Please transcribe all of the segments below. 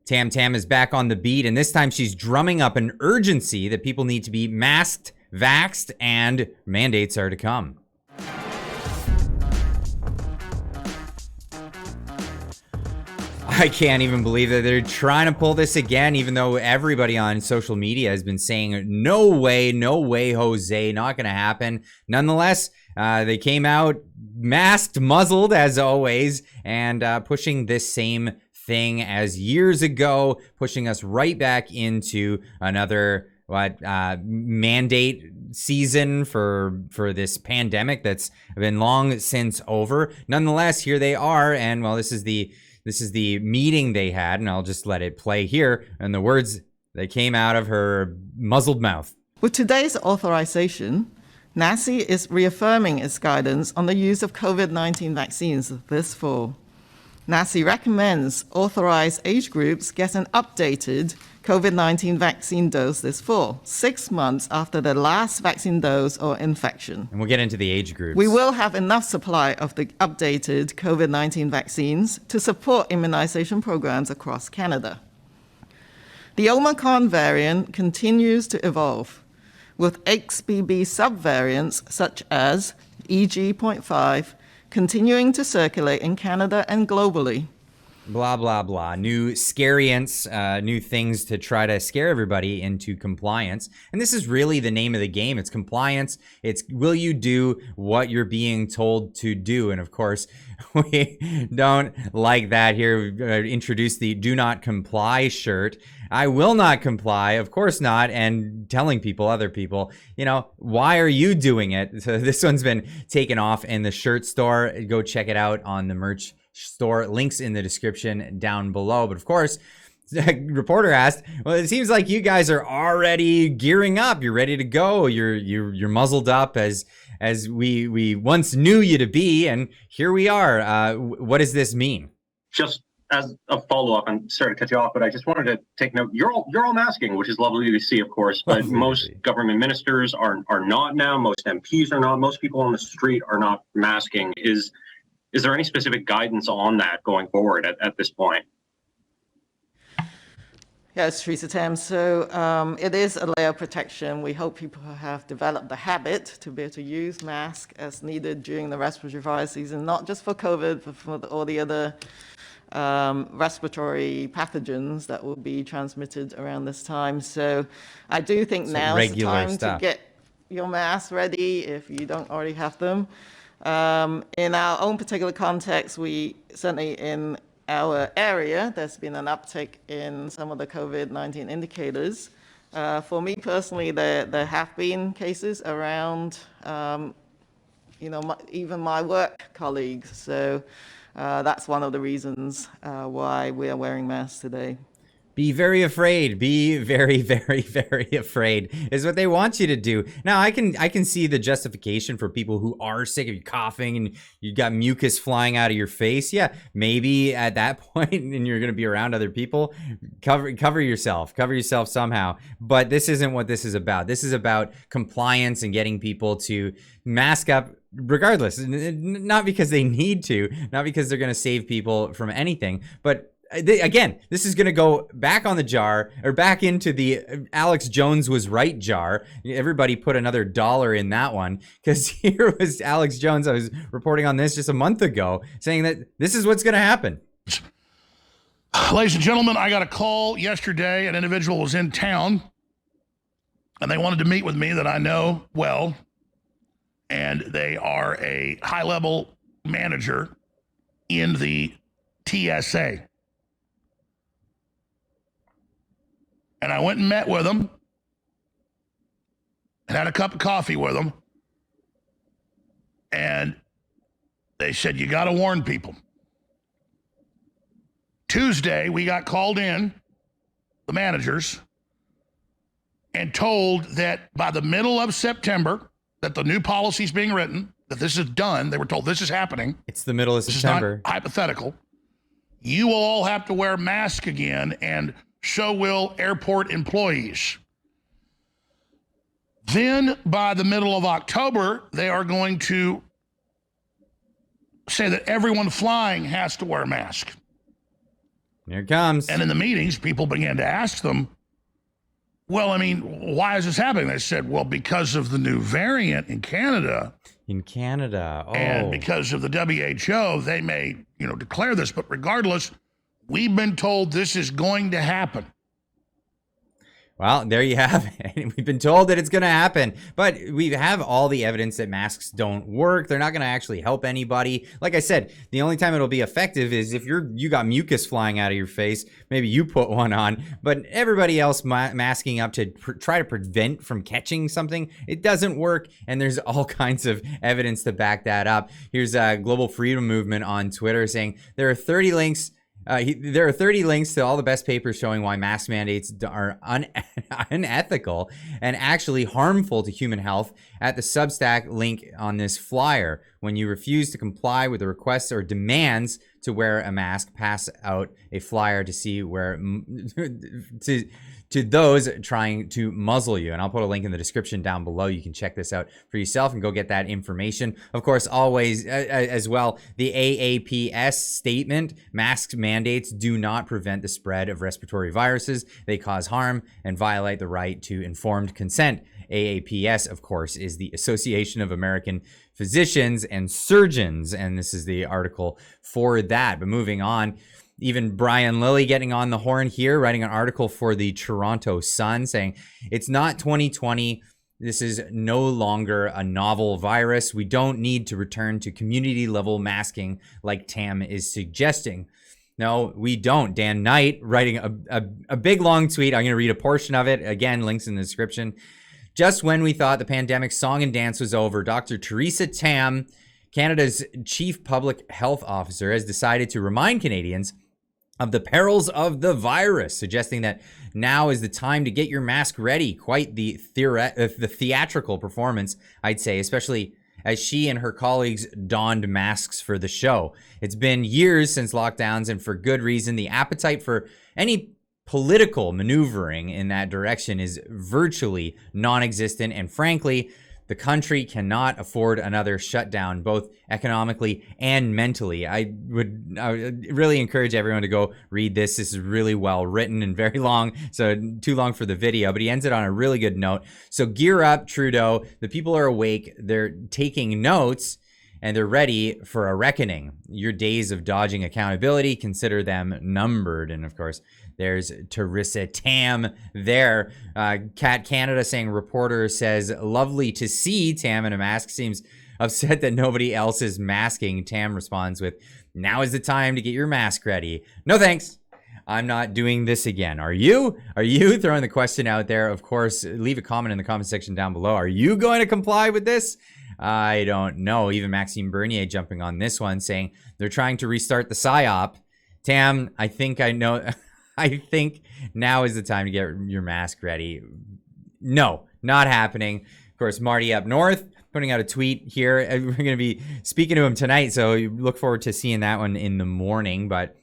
Tam Tam is back on the beat, and this time she's drumming up an urgency that people need to be masked, vaxxed, and mandates are to come. I can't even believe that they're trying to pull this again, even though everybody on social media has been saying, no way, Jose, not going to happen. Nonetheless, they came out masked, muzzled as always, and pushing this same thing as years ago, pushing us right back into another mandate season for this pandemic that's been long since over. Nonetheless, here they are, and well, this is the meeting they had, and I'll just let it play here, and the words that came out of her muzzled mouth. With today's authorization, NACI is reaffirming its guidance on the use of COVID-19 vaccines this fall. NACI recommends authorized age groups get an updated COVID-19 vaccine dose this fall, 6 months after the last vaccine dose or infection. And we'll get into the age groups. We will have enough supply of the updated COVID-19 vaccines to support immunization programs across Canada. The Omicron variant continues to evolve, with XBB subvariants such as EG.5 continuing to circulate in Canada and globally. Blah, blah, blah. New scariants, new things to try to scare everybody into compliance. And this is really the name of the game. It's compliance. It's will you do what you're being told to do? And of course, we don't like that here. We introduced the do not comply shirt. I will not comply, of course not, and telling people, other people, why are you doing it? So this one's been taken off in the shirt store. Go check it out on the merch store. Links in the description down below. But of course, the reporter asked, well, it seems like you guys are already gearing up. You're ready to go. You're muzzled up as we once knew you to be, and here we are. What does this mean? Just as a follow-up, I'm sorry to cut you off, but I just wanted to take note. You're all masking, which is lovely to see, of course, but most government ministers are not now. Most MPs are not. Most people on the street are not masking. Is there any specific guidance on that going forward at this point? Yes, Theresa Tam. So it is a layer of protection. We hope people have developed the habit to be able to use masks as needed during the respiratory virus season, not just for COVID, but for all the other respiratory pathogens that will be transmitted around this time. So I do think now is the time to get your masks ready if you don't already have them. In our own particular context, we certainly in our area, there's been an uptick in some of the COVID-19 indicators. For me personally, there have been cases around, even my work colleagues. So that's one of the reasons why we are wearing masks today. Be very afraid. Be very, very, very afraid is what they want you to do. Now, I can see the justification for people who are sick of you coughing and you got mucus flying out of your face. Yeah, maybe at that point, and you're going to be around other people, cover yourself somehow. But this isn't what this is about. This is about compliance and getting people to mask up regardless, not because they need to, not because they're going to save people from anything, but again, this is going to go back on the jar, or back into the Alex Jones was right jar. Everybody put another $1 in that one, because here was Alex Jones. I was reporting on this just a month ago, saying that this is what's going to happen. Ladies and gentlemen, I got a call yesterday. An individual was in town, and they wanted to meet with me that I know well, and they are a high-level manager in the TSA. And I went and met with them and had a cup of coffee with them. And they said, you got to warn people. Tuesday, we got called in, the managers, and told that by the middle of September, that the new policy is being written, that this is done. They were told this is happening. It's the middle of September. This is not hypothetical. You will all have to wear masks again, and so will airport employees. Then by the middle of October, they are going to say that everyone flying has to wear a mask. Here it comes. And in the meetings, people began to ask them, well, I mean, why is this happening? They said, well, because of the new variant in Canada. In Canada, oh. And because of the WHO, they may, declare this. But regardless, we've been told this is going to happen. Well, there you have it. We've been told that it's going to happen, but we have all the evidence that masks don't work. They're not going to actually help anybody. Like I said, the only time it'll be effective is if you got mucus flying out of your face, maybe you put one on, but everybody else masking up to try to prevent from catching something, it doesn't work. And there's all kinds of evidence to back that up. Here's a Global Freedom Movement on Twitter saying there are 30 links. There are 30 links to all the best papers showing why mask mandates are unethical and actually harmful to human health at the Substack link on this flyer. When you refuse to comply with the requests or demands to wear a mask, pass out a flyer to see where to those trying to muzzle you. And I'll put a link in the description down below. You can check this out for yourself and go get that information. Of course, always as well, the AAPS statement, mask mandates do not prevent the spread of respiratory viruses. They cause harm and violate the right to informed consent. AAPS, of course, is the Association of American Physicians and Surgeons. And this is the article for that. But moving on, even Brian Lilly getting on the horn here, writing an article for the Toronto Sun saying it's not 2020. This is no longer a novel virus. We don't need to return to community level masking like Tam is suggesting. No, we don't. Dan Knight writing a big long tweet. I'm going to read a portion of it. Again, links in the description. Just when we thought the pandemic song and dance was over, Dr. Theresa Tam, Canada's chief public health officer, has decided to remind Canadians of the perils of the virus, suggesting that now is the time to get your mask ready. Quite the theatrical performance, I'd say, especially as she and her colleagues donned masks for the show. It's been years since lockdowns, and for good reason. The appetite for any political maneuvering in that direction is virtually non-existent, and frankly, the country cannot afford another shutdown, both economically and mentally. I would really encourage everyone to go read this. This is really well written and very long, so too long for the video, but he ends it on a really good note. So gear up, Trudeau. The people are awake. They're taking notes, and they're ready for a reckoning. Your days of dodging accountability, consider them numbered. And of course, there's Theresa Tam there. Cat Canada saying, reporter says, lovely to see Tam in a mask. Seems upset that nobody else is masking. Tam responds with, now is the time to get your mask ready. No thanks. I'm not doing this again. Are you? Are you? Throwing the question out there. Of course, leave a comment in the comment section down below. Are you going to comply with this? I don't know. Even Maxime Bernier jumping on this one saying they're trying to restart the PSYOP. Tam, I think I know. I think now is the time to get your mask ready. No, not happening. Of course, Marty up north putting out a tweet here. We're going to be speaking to him tonight, so look forward to seeing that one in the morning. But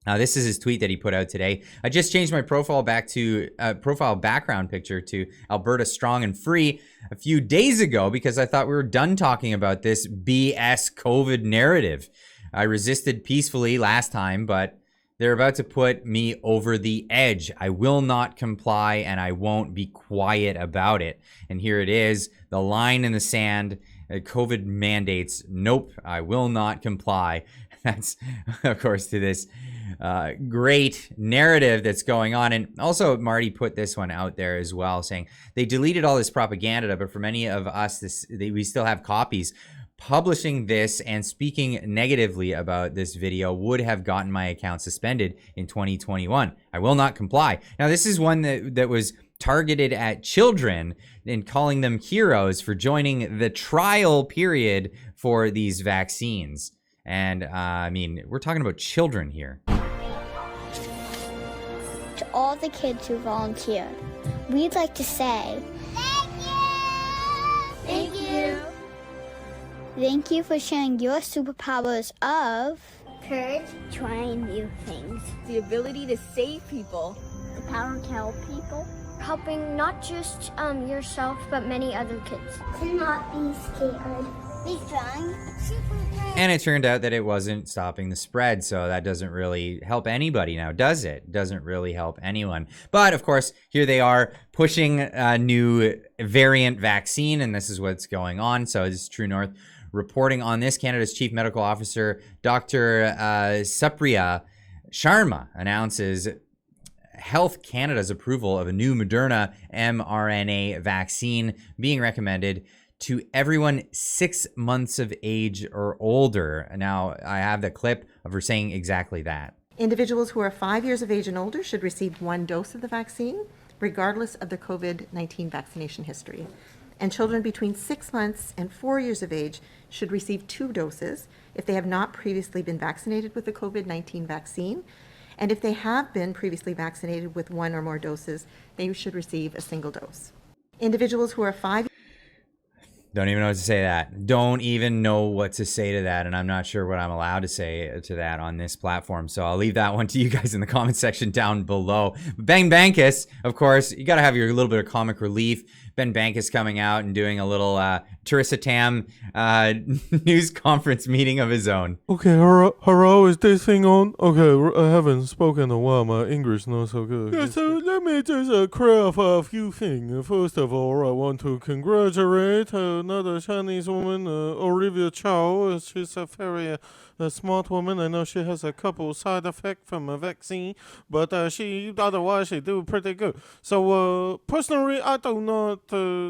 this is his tweet that he put out today. I just changed my profile background picture to Alberta Strong and Free a few days ago because I thought we were done talking about this BS COVID narrative. I resisted peacefully last time, but they're about to put me over the edge. I will not comply, and I won't be quiet about it. And here it is, the line in the sand, COVID mandates. Nope, I will not comply. That's, of course, to this great narrative that's going on. And also, Marty put this one out there as well, saying they deleted all this propaganda, but for many of us, we still have copies. Publishing this and speaking negatively about this video would have gotten my account suspended in 2021. I will not comply. Now, this is one that was targeted at children and calling them heroes for joining the trial period for these vaccines. And I mean, we're talking about children here. To all the kids who volunteered, we'd like to say, thank you! Thank you! Thank you for sharing your superpowers of courage, trying new things, the ability to save people, the power to help people, helping not just yourself, but many other kids. to not be scared, Be strong. And it turned out that it wasn't stopping the spread, so that doesn't really help anybody now, does it? Doesn't really help anyone. But of course, here they are pushing a new variant vaccine, and this is what's going on. So this is True North reporting on this. Canada's Chief Medical Officer, Dr. Supriya Sharma, announces Health Canada's approval of a new Moderna mRNA vaccine being recommended to everyone 6 months of age or older. Now, I have the clip of her saying exactly that. Individuals who are 5 years of age and older should receive 1 dose of the vaccine, regardless of the COVID-19 vaccination history. And children between 6 months and 4 years of age should receive 2 doses if they have not previously been vaccinated with the COVID-19 vaccine. And if they have been previously vaccinated with 1 or more doses, they should receive a single dose. Individuals who are 5 Don't even know what to say to that. Don't even know what to say to that. And I'm not sure what I'm allowed to say to that on this platform. So I'll leave that one to you guys in the comment section down below. Bankas, of course, you got to have your little bit of comic relief. Ben Bankas coming out and doing a little Theresa news conference meeting of his own. Okay, hello, is this thing on? Okay, I haven't spoken in a while. My English not so good. Yeah, so let me just clarify a few things. First of all, I want to congratulate another Chinese woman, Olivia Chow. She's a very smart woman. I know she has a couple side effects from a vaccine, but she do pretty good. So personally, I do not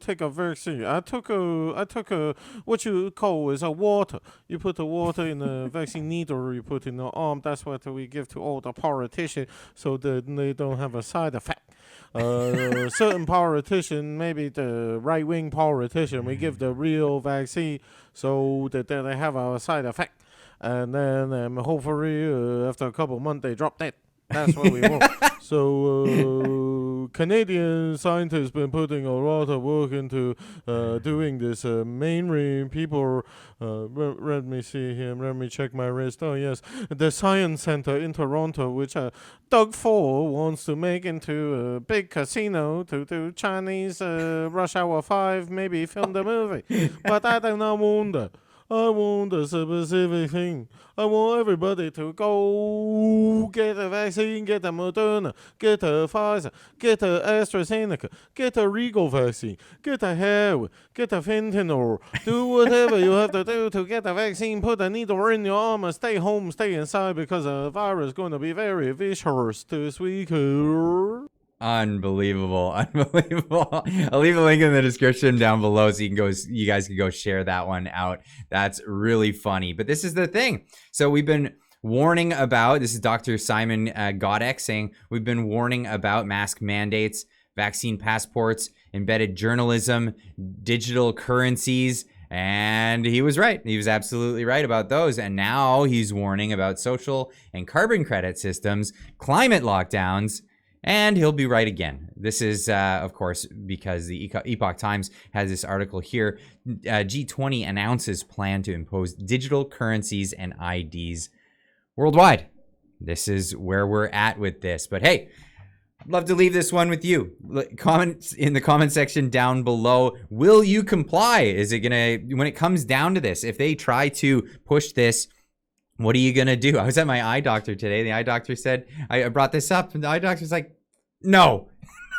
take a vaccine. I took a what you call is a water. You put the water in the vaccine needle. You put in the arm. That's what we give to all the politicians, so that they don't have a side effect. Certain politician, maybe the right-wing politician, we give the real vaccine so that they have a side effect. And then hopefully after a couple of months they drop dead. That's what we want. So Canadian scientists been putting a lot of work into doing this. Mainly people, let me see here, let me check my list. Oh yes, the Science Center in Toronto, which Doug Ford wants to make into a big casino to do Chinese Rush Hour 5, maybe film the movie. But I do not want that. I want a specific thing. I want everybody to go get a vaccine, get a Moderna, get a Pfizer, get a AstraZeneca, get a Regal vaccine, get a heroin, get a fentanyl. Do whatever you have to do to get a vaccine. Put a needle in your arm and stay home, stay inside, because the virus is going to be very vicious this week. Unbelievable. Unbelievable. I'll leave a link in the description down below so you guys can go share that one out. That's really funny. But this is the thing. So we've been warning about, this is Dr. Simon Godek saying, we've been warning about mask mandates, vaccine passports, embedded journalism, digital currencies, and he was right. He was absolutely right about those. And now he's warning about social and carbon credit systems, climate lockdowns, and he'll be right again. This is, of course, because the Epoch Times has this article here. G20 announces plan to impose digital currencies and IDs worldwide. This is where we're at with this. But hey, I'd love to leave this one with you. Comment in the comment section down below. Will you comply? Is it gonna, when it comes down to this, if they try to push this, what are you going to do? I was at my eye doctor today. The eye doctor said, I brought this up, and the eye doctor's like, no,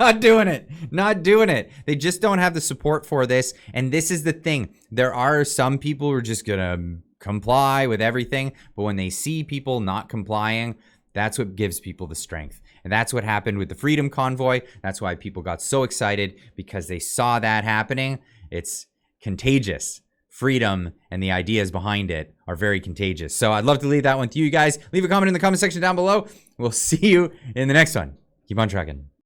not doing it. Not doing it. They just don't have the support for this. And this is the thing. There are some people who are just going to comply with everything. But when they see people not complying, that's what gives people the strength. And that's what happened with the Freedom Convoy. That's why people got so excited, because they saw that happening. It's contagious. Freedom and the ideas behind it are very contagious. So I'd love to leave that one to you guys. Leave a comment in the comment section down below. We'll see you in the next one. Keep on trucking.